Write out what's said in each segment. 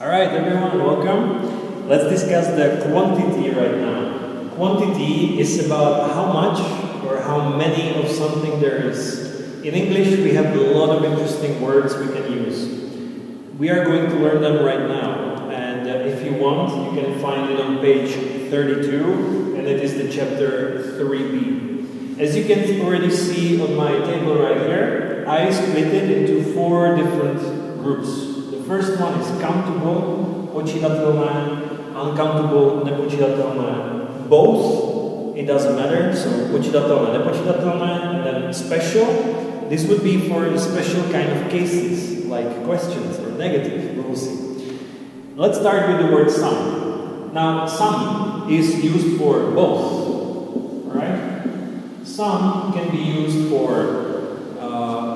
Alright everyone, welcome. Let's discuss the quantity right now. Quantity is about how much or how many of something there is. In English we have a lot of interesting words we can use. We are going to learn them right now, and if you want you can find it on page 32, and it is the chapter 3b. As you can already see on my table right here, I split it into 4 different groups. The first one is countable, počítatelné, uncountable, nepočítatelné. Both, it doesn't matter, so počítatelné, nepočítatelné, and then special. This would be for special kind of cases, like questions or negative, we will see. Let's start with the word some. Now, some is used for both, alright? Some can be used for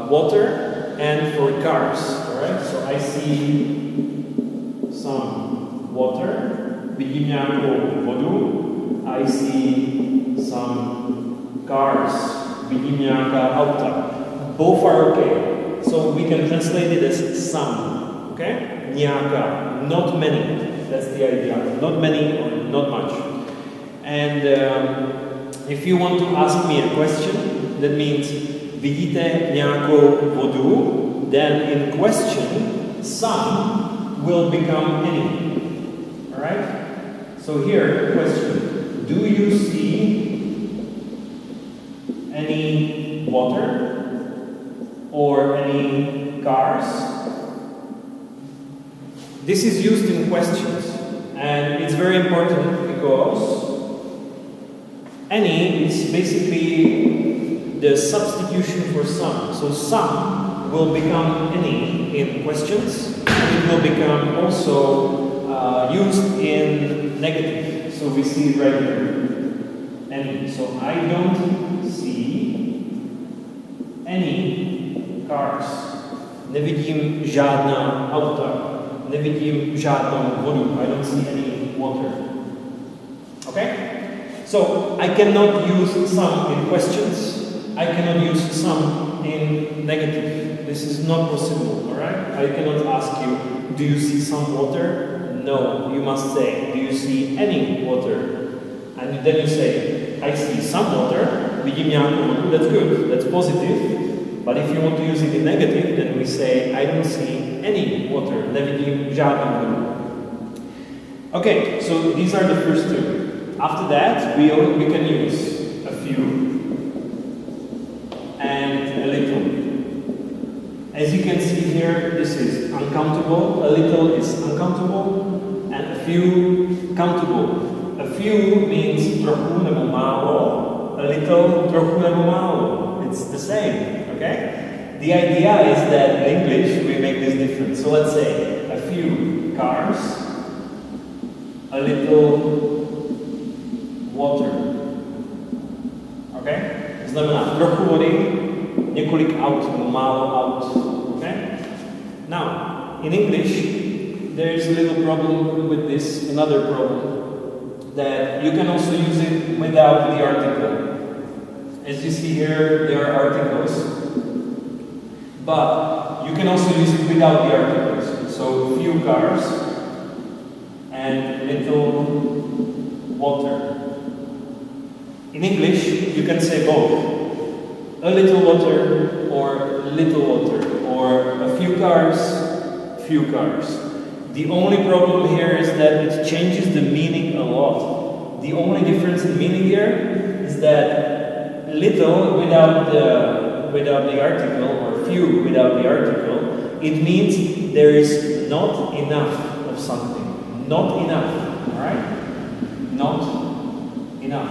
water and for cars. Alright, so I see some water, vidím nějakou vodu, I see some cars, vidím nějaká auta. Both are okay, so we can translate it as some, okay? Nějaká, not many, that's the idea, not many or not much. And if you want to ask me a question, that means vidíte nějakou vodu, then in question, some will become any. Alright? So here, question. Do you see any water or any cars? This is used in questions, and it's very important because any is basically the substitution for some. So some will become any in questions, and it will become also used in negative. So we see it right here, any. So I don't see any cars. Nevidím žádná auta. Nevidím žádnou vodu. I don't see any water. Okay? So I cannot use some in questions. I cannot use some in negative. This is not possible, alright? I cannot ask you, do you see some water? No, you must say, do you see any water? And then you say, I see some water, vidím nějakou vodu, that's good, that's positive. But if you want to use it in negative, then we say, I don't see any water, nevidím žádnou vodu. Okay, so these are the first 2. After that, we can use a few and a little. As you can see here, this is uncountable, a little is uncountable, and a few countable. A few means trochu nebo málo, a little trochu nebo málo. It's the same, okay? The idea is that in English we make this different. So let's say a few cars, a little water. Okay? Znamená trochu vody, několik aut, málo aut. Okay? Now, in English, there is a little problem with this, another problem, that you can also use it without the article. As you see here, there are articles, but you can also use it without the articles. So, few cars and little water. In English, you can say both. A little water or little water, or a few cars, few cars. The only problem here is that it changes the meaning a lot. The only difference in meaning here is that little without the article, or few without the article, it means there is not enough of something. Not enough, alright? Not enough.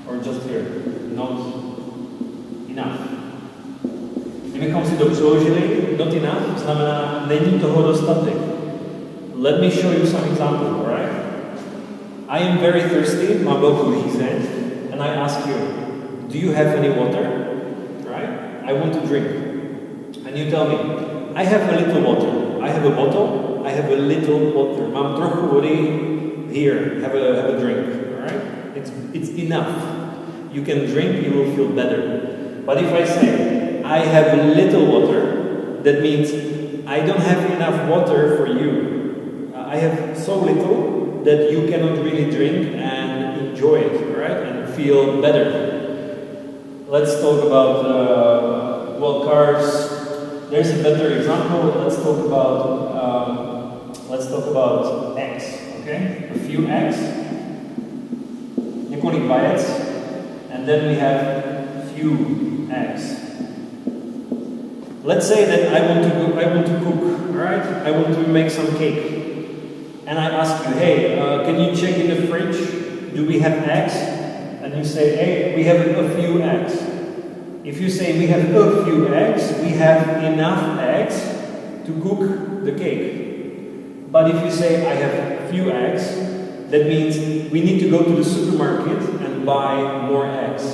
Or just here, not enough. Kdybychom si to přeložili, not enough znamená není toho dostatek. Let me show you some example, alright? I am very thirsty, mám velkou žízeň, and I ask you, do you have any water? Right? I want to drink. And you tell me, I have a little water. I have a bottle, I have a little water. Mám trochu vody, here, have a drink, alright? It's enough. You can drink, you will feel better. But if I say, I have a little water, that means I don't have enough water for you. I have so little that you cannot really drink and enjoy it, right? And feel better. Let's talk about, well, cars. There's a better example. Let's talk about eggs, okay? A few eggs, několik vajec, and then we have few eggs. Let's say that I want to cook, all right? I want to make some cake, and I ask you, hey, can you check in the fridge? Do we have eggs? And you say, hey, we have a few eggs. If you say we have a few eggs, we have enough eggs to cook the cake. But if you say I have few eggs, that means we need to go to the supermarket and buy more eggs.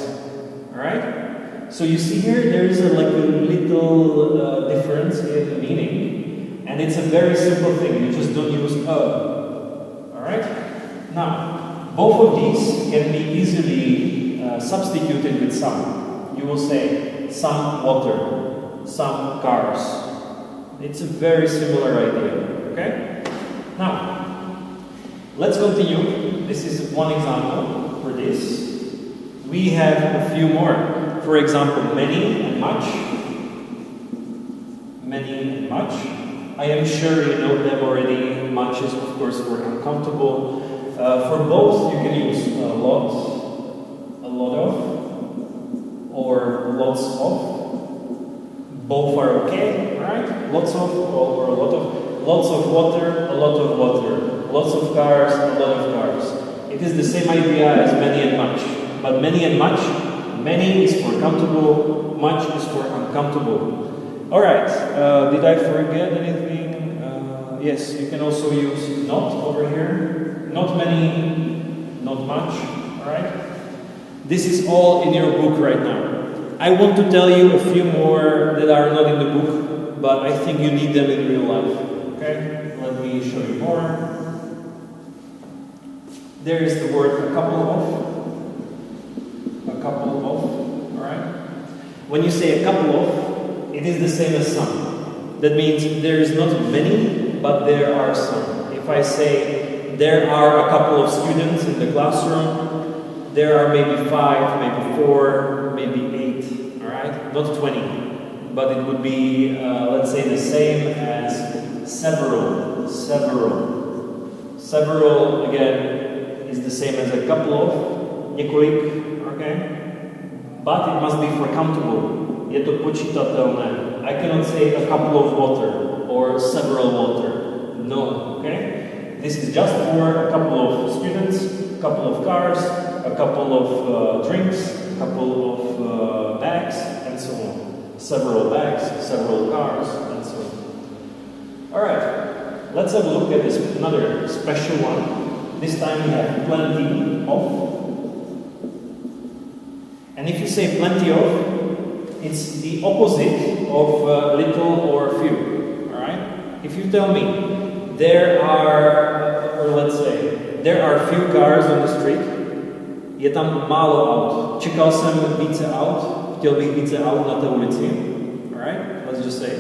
Alright? So you see here, there is like a little difference in meaning. And it's a very simple thing, you just don't use a. Alright? Now, both of these can be easily substituted with some. You will say some water, some cars. It's a very similar idea, okay? Now, let's continue. This is one example for this. We have a few more. For example, many and much. Many and much. I am sure you know them already. Much is, of course, for uncomfortable. For both, you can use a lot of, or lots of. Both are okay, right? Lots of or a lot of. Lots of water, a lot of water. Lots of cars, a lot of cars. It is the same idea as many and much. But many and much, many is for comfortable, much is for uncomfortable. Alright, did I forget anything? Yes, you can also use not over here. Not many, not much. Alright? This is all in your book right now. I want to tell you a few more that are not in the book, but I think you need them in real life. Okay? Let me show you more. There is the word a couple of. A couple of. Alright? When you say a couple of, it is the same as some. That means there is not many, but there are some. If I say there are a couple of students in the classroom, there are maybe 5, maybe 4, maybe 8, all right? Not 20, but it would be, let's say, the same as several. Several, again, is the same as a couple of, několik, okay? But it must be for countable. Je to počítatelné. I cannot say a couple of water or several water. No, okay? This is just for a couple of students, a couple of cars, a couple of drinks, a couple of bags, and so on. Several bags, several cars, and so on. Alright, let's have a look at this another special one. This time we have plenty of. And if you say plenty of, it's the opposite of little or few. Alright? If you tell me there are, or let's say, there are few cars on the street, je tam málo aut. Čekal jsem více aut, chtěl bych více aut na té ulici. Alright? Let's just say.